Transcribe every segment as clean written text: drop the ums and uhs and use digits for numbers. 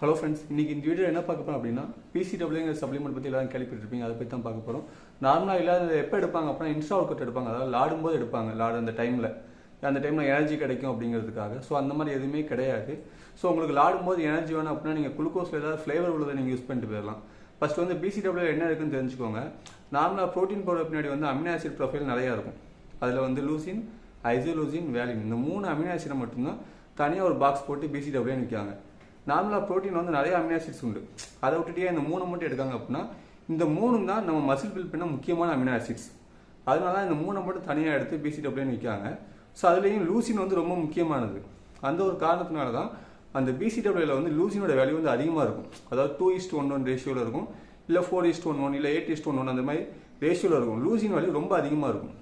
Hello friends, இன்றைக்கி இந்த video என்ன பார்க்க போகிறோம் அப்படின்னா பிசிடபிள்யூங்கிற சப்ளிமெண்ட் பற்றி எல்லாரும் கேள்விப்பட்டிருப்பீங்க. அதை பற்றி தான் பார்க்க போகிறோம். நார்மலாக இல்லாத எப்போ எடுப்பாங்க அப்படின்னா இன்ஸ்டா ஒர்க் அவுட் எடுப்பாங்க, அதாவது லாடும்போது எடுப்பாங்க. அந்த டைமில் எனர்ஜி கிடைக்கும் அப்படிங்கிறதுக்காக. ஸோ அந்த மாதிரி எதுவுமே கிடையாது. ஸோ உங்களுக்கு லாடும்போது எனர்ஜி வேணும் அப்படின்னா நீங்கள் குளுக்கோஸில் ஏதாவது ஃப்ளேவர் உள்ளதை நீங்கள் யூஸ் பண்ணிட்டு போயிடலாம். ஃபர்ஸ்ட் வந்து பிசிடபிள்யூ என்ன இருக்குன்னு தெரிஞ்சுக்கோங்க. நார்மலாக ப்ரோட்டீன் பவுடர் பின்னாடி வந்து அமினோ ஆசிட் ப்ரொஃபைல் நிறையா இருக்கும். அதில் வந்து லூசின், ஐசோலூசின், வேலின் இந்த 3 அமினோ ஆசிடை மட்டும்தான் தனியாக ஒரு பாக்ஸ் போட்டு பிசிடபிள்யூ நிற்காங்க. நார்மலாக ப்ரோட்டீன் வந்து நிறைய அமினோ ஆசிட்ஸ் உண்டு. அதை விட்டுட்டே இந்த 3 மட்டும் எடுக்காங்க அப்படின்னா இந்த 3 தான் நம்ம மசில் பில்ட் பண்ண முக்கியமான அமினோ ஆசிட்ஸ். அதனால இந்த 3 மட்டும் தனியாக எடுத்து பிசிடபிள்யூன்னு விற்காங்க. ஸோ அதுலேயும் லூசின் வந்து ரொம்ப முக்கியமானது. அந்த ஒரு காரணத்தினால தான் அந்த பிசிடபிள்யூவில் வந்து லூசினோட வேல்யூ வந்து அதிகமாக இருக்கும். அதாவது 2:1 ரேஷியோவில் இருக்கும், இல்லை 4:1 இல்லை 8:1 அந்த மாதிரி ரேஷியோவில் இருக்கும். லூசின் வேல்யூ ரொம்ப அதிகமாக இருக்கும்.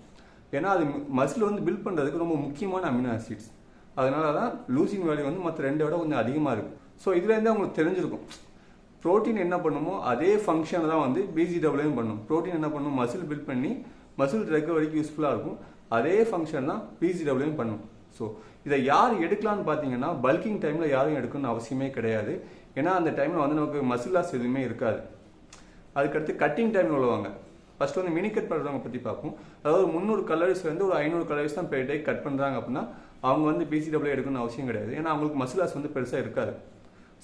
ஏன்னா அது மசில் வந்து பில்ட் பண்ணுறதுக்கு ரொம்ப முக்கியமான அமினோ ஆசிட்ஸ். அதனால தான் லூசின் வேல்யூ வந்து மற்ற 2 விட கொஞ்சம் அதிகமாக இருக்கும். ஸோ இதுலேருந்து உங்களுக்கு தெரிஞ்சிருக்கும் ப்ரோட்டீன் என்ன பண்ணுமோ அதே ஃபங்க்ஷனை தான் வந்து பிசிடபிள்யூவும் பண்ணும். ப்ரோட்டீன் என்ன பண்ணும், மசில் பில்ட் பண்ணி மசில் ரெக்கவரிக்கு யூஸ்ஃபுல்லாக இருக்கும். அதே ஃபங்க்ஷன் தான் பிசிடபிள்யூவும் பண்ணும். ஸோ இதை யார் எடுக்கலான்னு பார்த்தீங்கன்னா பல்கிங் டைமில் யாரும் எடுக்கணும்னு அவசியமே கிடையாது. ஏன்னா அந்த டைமில் வந்து நமக்கு மசில் லாஸ் எதுவுமே இருக்காது. அதுக்கடுத்து கட்டிங் டைமில் உள்ளவங்க ஃபர்ஸ்ட் வந்து மினி கட் பண்ணுறவங்க பற்றி பார்ப்போம். அதாவது 300 கலோரிஸ்லேருந்து ஒரு 500 கலோரிஸ் தான் பெர் டே கட் பண்ணுறாங்க அப்படின்னா அவங்க வந்து பிசிடபிள்யூ எடுக்கணும்னு அவசியம் கிடையாது. ஏன்னா அவங்களுக்கு மசில் லாஸ் வந்து பெருசாக இருக்காது.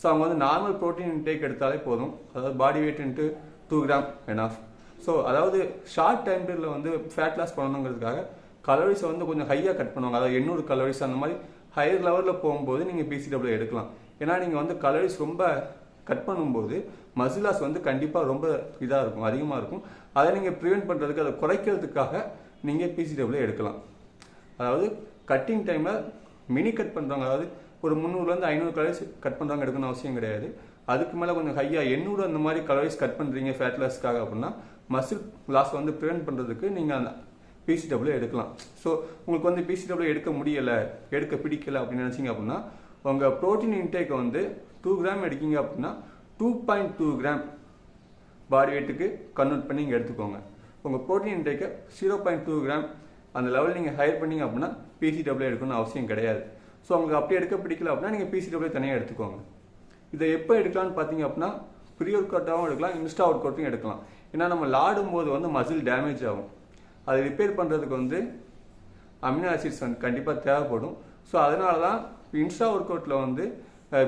ஸோ அவங்க வந்து நார்மல் ப்ரோட்டீன் இன்டேக் எடுத்தாலே போதும். அதாவது body weight into 2 gram enough. So அதாவது ஷார்ட் டைம் பீரியடில் வந்து ஃபேட் லாஸ் பண்ணணுங்கிறதுக்காக கலோரிஸை வந்து கொஞ்சம் ஹையாக கட் பண்ணுவாங்க. அதாவது 800 கலோரிஸ் அந்த மாதிரி ஹையர் லெவலில் போகும்போது நீங்கள் பிசிடபிள்யூ எடுக்கலாம். ஏன்னா நீங்கள் வந்து கலோரிஸ் ரொம்ப கட் பண்ணும்போது மசில் லாஸ் வந்து கண்டிப்பாக ரொம்ப இதாக இருக்கும், அதிகமாக இருக்கும். அதை நீங்கள் ப்ரிவென்ட் பண்ணுறதுக்கு, அதை குறைக்கிறதுக்காக நீங்கள் பிசிடபிள்யூ எடுக்கலாம். அதாவது கட்டிங் டைமில் மினி கட் பண்ணுறவங்க, அதாவது ஒரு 300லேருந்து 500 கலோரிஸ் கட் பண்ணுறாங்க எடுக்கணும்னு அவசியம் கிடையாது. அதுக்கு மேலே கொஞ்சம் ஹையாக 800 அந்த மாதிரி கலோரிஸ் கட் பண்ணுறீங்க ஃபேட் லாஸ்க்காக அப்படின்னா மசில் லாஸ் வந்து ப்ரிவென்ட் பண்ணுறதுக்கு நீங்கள் அந்த பிசிடபிள்யூ எடுக்கலாம். ஸோ உங்களுக்கு வந்து பிசிடபிள்யூ எடுக்க முடியலை, எடுக்க பிடிக்கலை அப்படின்னு நினச்சிங்க அப்படின்னா உங்கள் ப்ரோட்டீன் இன்டேக்கை வந்து 2 கிராம் எடுக்கிங்க அப்படின்னா 2.2 கிராம் பாடி வெயிட்டுக்கு கன்வெர்ட் பண்ணி நீங்கள் எடுத்துக்கோங்க. உங்கள் ப்ரோட்டீன் இன்டேக்கை 0.2 கிராம் அந்த லெவல் நீங்கள் ஹையர் பண்ணிங்க அப்படின்னா பிசிடபிள்யூ எடுக்கணும்னு அவசியம் கிடையாது. ஸோ உங்களுக்கு அப்படி எடுக்க பிடிக்கல அப்படின்னா நீங்கள் பிசிடபிள்யூ தனியாக எடுத்துக்கோங்க. இதை எப்போ எடுக்கலாம்னு பார்த்தீங்க அப்படின்னா ப்ரீ ஒர்க் அவுட்டாகவும் எடுக்கலாம், இன்ஸ்டா ஒர்க் அவுட்டும் எடுக்கலாம். ஏன்னா நம்ம லாடும்போது வந்து மசில் டேமேஜ் ஆகும். அதை ரிப்பேர் பண்ணுறதுக்கு வந்து அமினோ ஆசிட்ஸ் வந்து கண்டிப்பாக தேவைப்படும். ஸோ அதனால தான் இன்ஸ்டா ஒர்க் அவுட்டில் வந்து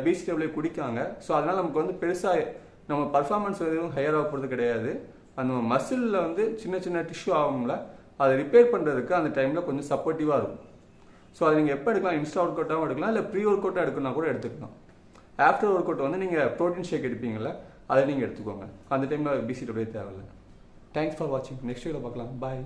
பிசிடபிள்யூ குடிக்காங்க. ஸோ அதனால் நமக்கு வந்து பெருசாக நம்ம பர்ஃபார்மன்ஸ் எதுவும் ஹையர் ஆக போகிறது கிடையாது. அந்த மசிலில் வந்து சின்ன சின்ன டிஷ்யூ ஆகும்ல, அதை ரிப்பேர் பண்ணுறதுக்கு அந்த டைமில் கொஞ்சம் சப்போர்ட்டிவாக இருக்கும். ஸோ அதை நீங்கள் எப்போ எடுக்கலாம், இன்ஸ்டா ஒர்க் அவுட்டாகவும் எடுக்கலாம், இல்லை ப்ரீ ஒர்க் அவுட்டாக எடுக்கணும்னா கூட எடுத்துக்கலாம். ஆஃப்டர் ஒர்க் அவுட் வந்து நீங்கள் ப்ரோட்டீன் ஷேக் எடுப்பீங்களா, அதை நீங்கள் எடுத்துக்கோங்க. அந்த டைமில் பிசிடபிள்யூ தேவையில்லை. தேங்க்ஸ் ஃபார் வாட்சிங். நெக்ஸ்ட் வீடியோவில் பார்க்கலாம். பாய்.